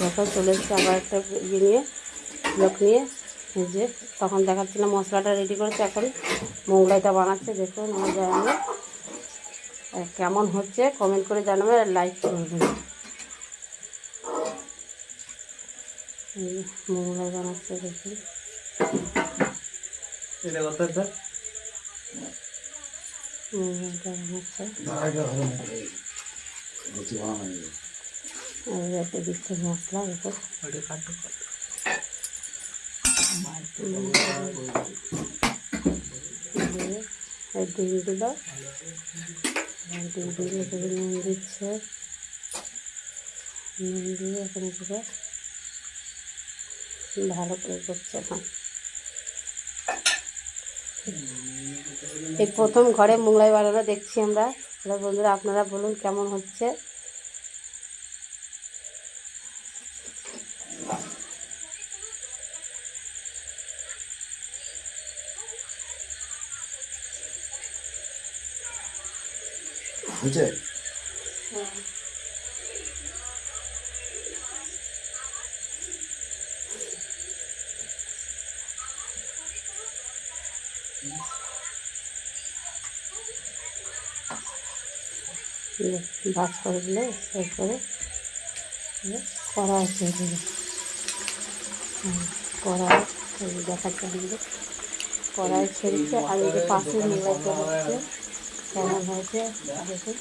দেখো চলে এসেছে আবার একটা ইয়ে নিয়ে, লোক নিয়ে। এই যে তখন দেখাচ্ছিলাম মশলাটা রেডি করেছে, এখন মোগলাইটা বানাচ্ছে। দেখুন আমার জানাবে কেমন হচ্ছে, কমেন্ট করে জানাবে আর লাইক করবেন। মোগলাই বানাচ্ছে দেখুন। মোগলাইটা বানাচ্ছে, রেখে দিচ্ছে মশলা। দেখুন ডিম দিল, ডিম দিয়ে নুন দিচ্ছে, নুন দিয়ে এখানে থেকে ভালো করে করছে। এখন এই প্রথম ঘরে মোগলাই বানানো দেখছি আমরা। বন্ধুরা আপনারা বলুন কেমন হচ্ছে। ভাজ করে দিলে এরপরে কড়াই ছেড়ে দেবে। কড়াই দেখাচ্ছে কিন্তু কড়াই ছেড়েছে। আর এই যে পাশে মোগলাইটা হচ্ছে কেমন হয়েছে দেখুন।